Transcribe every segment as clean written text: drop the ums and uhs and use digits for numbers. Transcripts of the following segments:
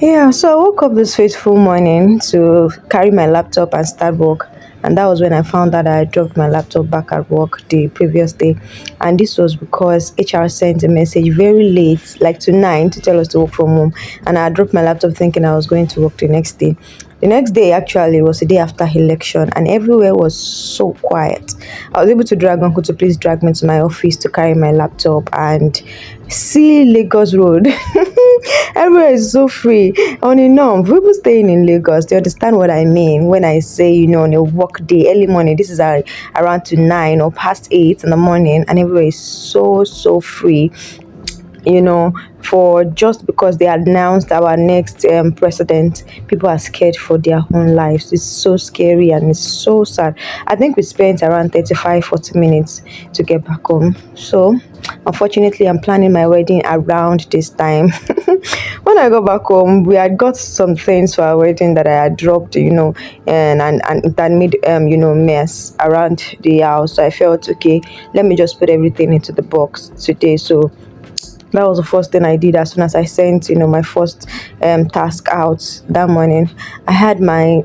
Yeah, so I woke up this fateful morning to carry my laptop and start work. And that was when I found out that I dropped my laptop back at work the previous day. And this was because HR sent a message very late, like to 9, to tell us to work from home. And I dropped my laptop thinking I was going to work the next day. The next day actually was the day after election, and everywhere was so quiet. I was able to drag uncle to please drag me to my office to carry my laptop and see Lagos Road. Everywhere is so free. On a norm, people staying in Lagos, they understand what I mean when I say, on a work day, early morning, this is around to 9 or past 8 in the morning, and everywhere is so free, you know, for just because they announced our next president, people are scared for their own lives. It's so scary and it's so sad. I think we spent around 35-40 minutes to get back home. So unfortunately, I'm planning my wedding around this time. When I got back home, we had got some things for our wedding that I had dropped, and that made mess around the house. So I felt okay, let me just put everything into the box today. So that was the first thing I did as soon as I sent, my first task out that morning. I had my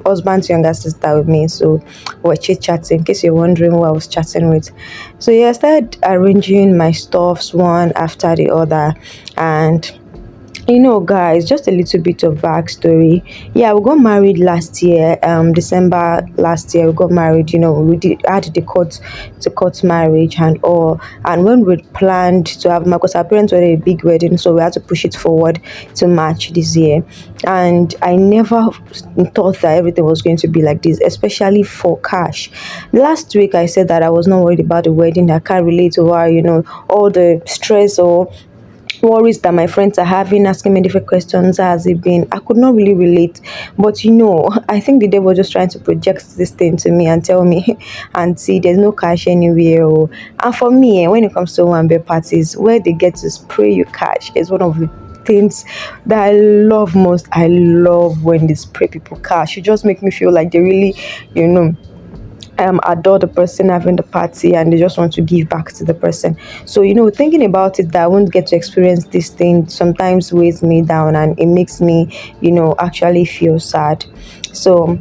husband's younger sister with me, so we're chit chatting. In case you're wondering who I was chatting with, so yeah, I started arranging my stuffs one after the other, and guys, just a little bit of backstory. Yeah, we got married last year, December last year. We got married. We did had the court marriage and all. And when we planned to have, because our parents were a big wedding, so we had to push it forward to March this year. And I never thought that everything was going to be like this, especially for cash. Last week, I said that I was not worried about the wedding. I can't relate over, all the stress or worries that my friends are having, asking me different questions. How has it been? I could not really relate, but I think the devil was just trying to project this thing to me and tell me, and see, there's no cash anywhere. And for me, when it comes to one parties, where they get to spray you cash is one of the things that I love most. I love when they spray people cash. It just make me feel like they really, you know adore the person having the party, and they just want to give back to the person. So thinking about it, that I won't get to experience this thing sometimes weighs me down, and it makes me actually feel sad. So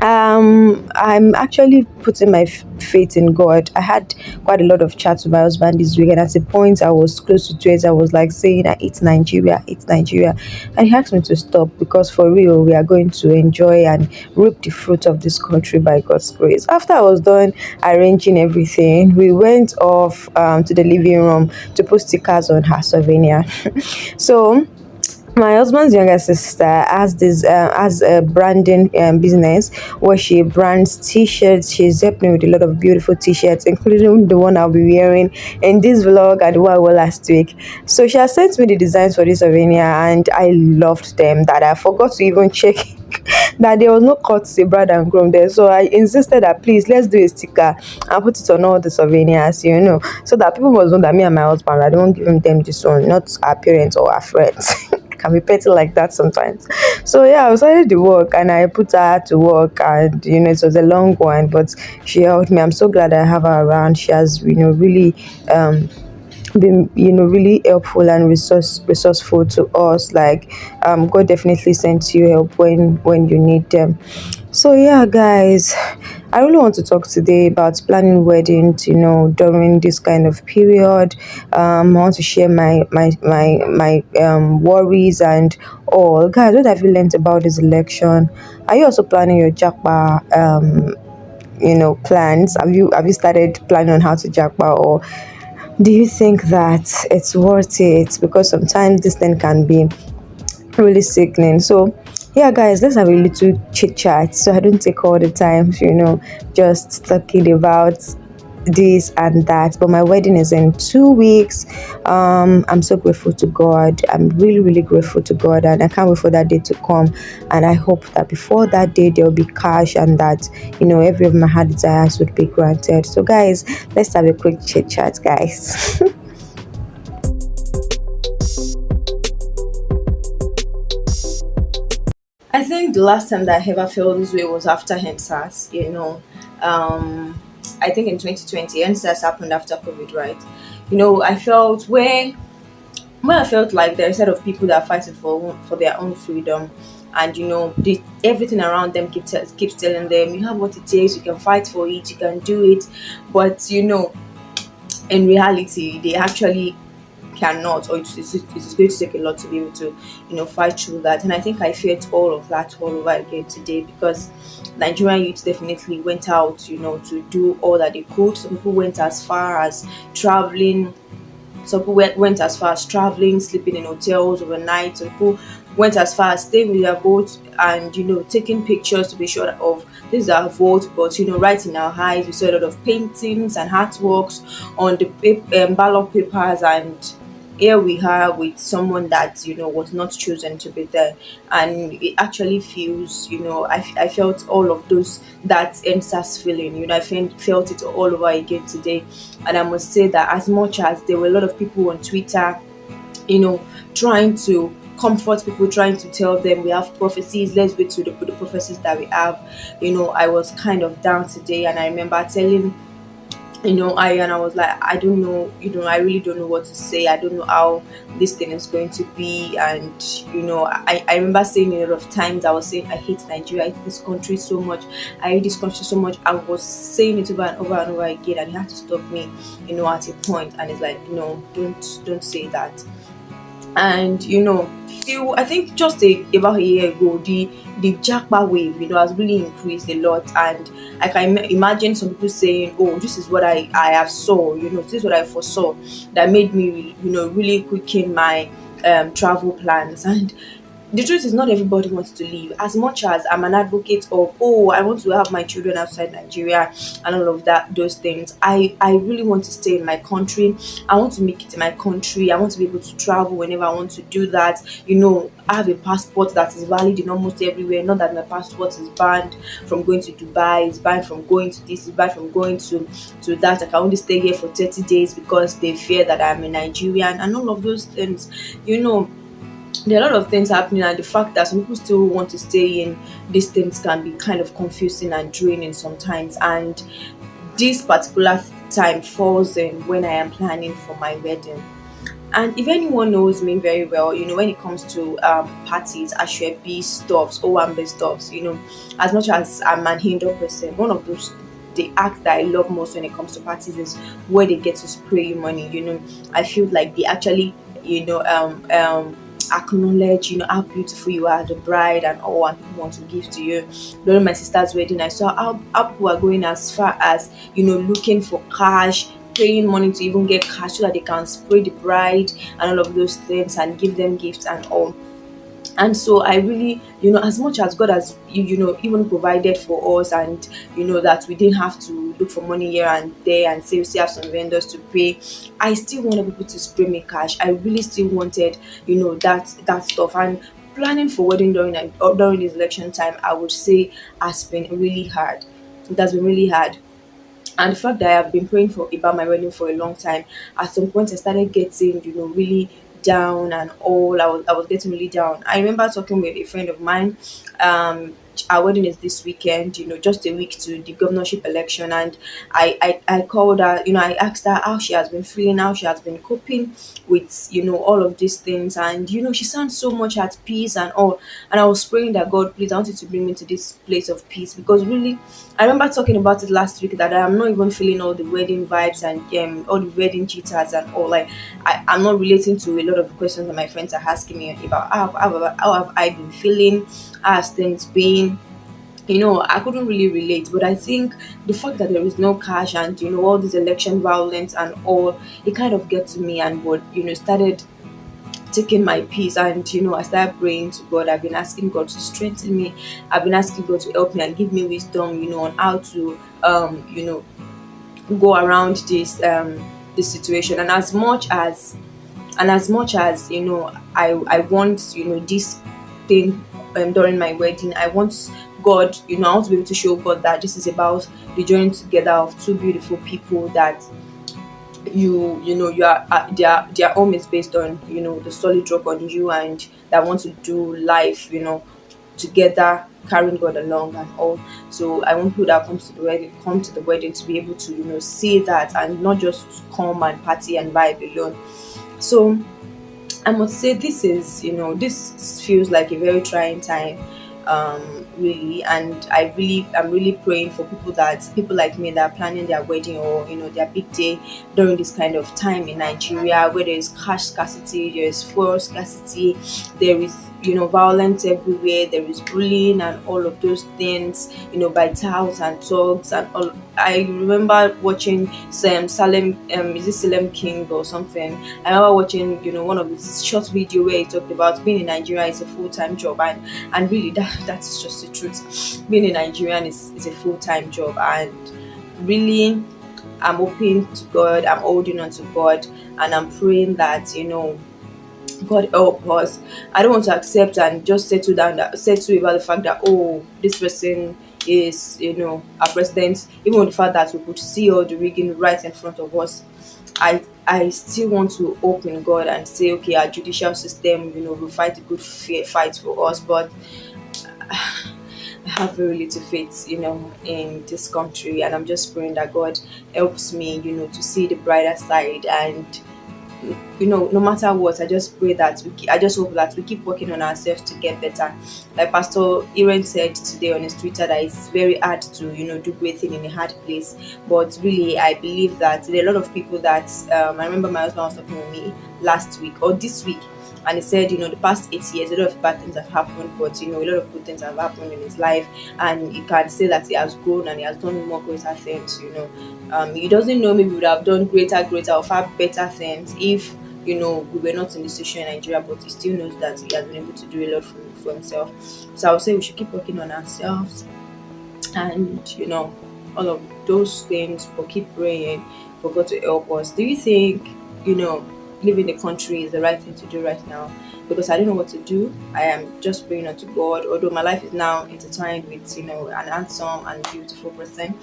I'm actually putting my faith in God. I had quite a lot of chats with my husband this week, and at a point I was close to tears. I was like saying that it's Nigeria, and he asked me to stop, because for real, we are going to enjoy and reap the fruit of this country by God's grace. After I was done arranging everything, we went off to the living room to put stickers on her souvenir. So my husband's younger sister has a branding business where she brands t-shirts. She's helped me with a lot of beautiful t-shirts, including the one I'll be wearing in this vlog and the one I wore last week. So she has sent me the designs for this souvenir, and I loved them that I forgot to even check that there was no courtesy bride and groom there. So I insisted that please, let's do a sticker and put it on all the souvenirs, so that people must know that me and my husband, I don't give them this one, not our parents or our friends. Can be petty like that sometimes. So yeah, I started the work, and I put her to work, and it was a long one, but she helped me. I'm so glad I have her around. She has really been really helpful and resourceful to us. Like God definitely sends you help when you need them. So yeah, guys, I really want to talk today about planning weddings, during this kind of period. I want to share my worries and all. Guys, what have you learned about this election? Are you also planning your jackpot plans? Have you started planning on how to jackpot, or do you think that it's worth it? Because sometimes this thing can be really sickening. So yeah, guys, let's have a little chit chat so I don't take all the time, just talking about this and that. But my wedding is in 2 weeks. I'm so grateful to God. I'm really grateful to God, and I can't wait for that day to come. And I hope that before that day there will be cash, and that every of my heart desires would be granted. So guys, let's have a quick chit chat, guys. I think the last time that I ever felt this way was after NSAS. I think in 2020, NSAS happened after COVID, right? I felt where when I felt like there are a set of people that are fighting for their own freedom, and everything around them keeps telling them you have what it takes, you can fight for it, you can do it, but in reality they actually cannot, or it is going to take a lot to be able to fight through that. And I think I felt all of that all over again today, because Nigerian youth definitely went out to do all that they could. Some people went as far as traveling. Some people went as far as traveling, sleeping in hotels overnight. Some people went as far as staying with their boats and taking pictures to be sure of this is our vote. But right in our eyes, we saw a lot of paintings and artworks on the ballot papers, and here we are with someone that was not chosen to be there. And it actually feels, I felt all of those, that NSAS feeling. Felt it all over again today. And I must say that as much as there were a lot of people on Twitter trying to comfort people, trying to tell them we have prophecies, let's wait to the prophecies that we have, I was kind of down today. And I remember telling I was like, I don't know, I really don't know what to say. I don't know how this thing is going to be. And I remember saying a lot of times, I was saying I hate Nigeria, I hate this country so much, I hate this country so much. I was saying it over and over and over again, and he had to stop me at a point. And it's like, no, don't say that. And few, I think just about a year ago, the jackpot wave has really increased a lot. And I can imagine some people saying, oh, this is what I have saw, this is what I foresaw, that made me really quicken my travel plans. And the truth is, not everybody wants to leave. As much as I'm an advocate of, oh, I want to have my children outside Nigeria and all of that, those things, I really want to stay in my country. I want to make it in my country. I want to be able to travel whenever I want to do that. I have a passport that is valid in almost everywhere. Not that my passport is banned from going to Dubai, it's banned from going to this, it's banned from going to that. I can only stay here for 30 days because they fear that I'm a Nigerian and all of those things. There are a lot of things happening, and the fact that some people still want to stay in these things can be kind of confusing and draining sometimes. And this particular time falls in when I am planning for my wedding. And if anyone knows me very well, when it comes to parties, Ashwebi stuffs, Owambe stuffs, as much as I'm an Hindu person, one of those the act that I love most when it comes to parties is where they get to spray you money. I feel like they actually, acknowledge how beautiful you are as a bride and all, and people want to give to you. During my sister's wedding, I saw how people are going as far as looking for cash, paying money to even get cash so that they can spray the bride and all of those things and give them gifts and all. And so I really, as much as God has, even provided for us, and that we didn't have to look for money here and there and say we still have some vendors to pay, I still wanted people to spray me cash. I really still wanted, that stuff. And planning for wedding during this election time, I would say, has been really hard. It has been really hard. And the fact that I have been praying for about my wedding for a long time, at some point I started getting, really down and all. I was getting really down. I remember talking with a friend of mine. Our wedding is this weekend, just a week to the governorship election. And I called her, I asked her how she has been feeling, how she has been coping with, all of these things. And, she sounds so much at peace and all. And I was praying that, God, please, I want you to bring me to this place of peace. Because really, I remember talking about it last week, that I'm not even feeling all the wedding vibes and all the wedding jitters and all. Like, I'm not relating to a lot of the questions that my friends are asking me about how have I been feeling, how has things been. I couldn't really relate. But I think the fact that there is no cash and all this election violence and all, it kind of gets to me and would started taking my peace. And I started praying to God. I've been asking God to strengthen me. I've been asking God to help me and give me wisdom on how to go around this situation. And as much as I want this thing during my wedding, I want God, I want to be able to show God that this is about the joining together of two beautiful people, that you are their home is based on the solid rock on you, and that want to do life together, carrying God along and all. So I want people that come to the wedding to be able to see that, and not just come and party and vibe alone. So I must say this is, this feels like a very trying time, really, and I'm really praying for people like me that are planning their wedding or their big day during this kind of time in Nigeria, where there is cash scarcity, there is fuel scarcity, there is violence everywhere, there is bullying and all of those things, by touts and thugs and all. I remember watching Sam Salem, is it Salem King or something? I remember watching, one of his short video where he talked about being in Nigeria is a full-time job, and really that is just the truth. Being a Nigerian is a full-time job, and really I'm open to God, I'm holding on to God, and I'm praying that God help us. I don't want to accept and just settle about the fact that, oh, this person is our president, even with the fact that we could see all the rigging right in front of us. I still want to hope in God and say, okay, our judicial system will fight a good fair fight for us, but I have very little faith in this country, and I'm just praying that God helps me to see the brighter side. And no matter what, I just pray that I just hope that we keep working on ourselves to get better. Like Pastor Aaron said today on his Twitter, that it's very hard to do great thing in a hard place. But really, I believe that there are a lot of people that I remember my husband was talking with me last week or this week, and he said, the past 8 years, a lot of bad things have happened, but a lot of good things have happened in his life, and you can say that he has grown and he has done more greater things. He doesn't know, maybe we would have done greater or far better things if we were not in the situation in Nigeria, but he still knows that he has been able to do a lot for himself. So I would say we should keep working on ourselves, and all of those things, but keep praying for God to help us. Do you think leaving the country is the right thing to do right now? Because I don't know what to do. I am just praying unto God, although my life is now intertwined with an handsome and beautiful person,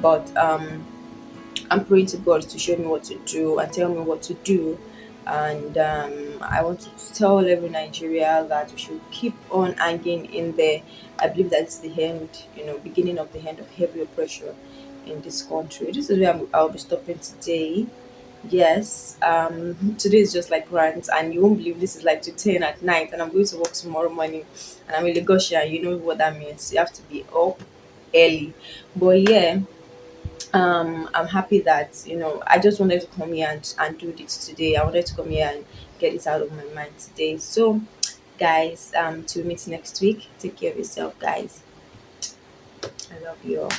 but I'm praying to God to show me what to do and tell me what to do. And I want to tell every Nigeria that we should keep on hanging in there. I believe that it's the end, beginning of the end of heavy oppression in this country. This is where I'll be stopping today. Yes, today is just like rant, and you won't believe this is like to 10 at night, and I'm going to work tomorrow morning, and I'm in Lagos, and you know what that means. You have to be up early. But yeah, I'm happy that I just wanted to come here and do this today. I wanted to come here and get it out of my mind today. So guys, till meet next week. Take care of yourself, guys. I love you all.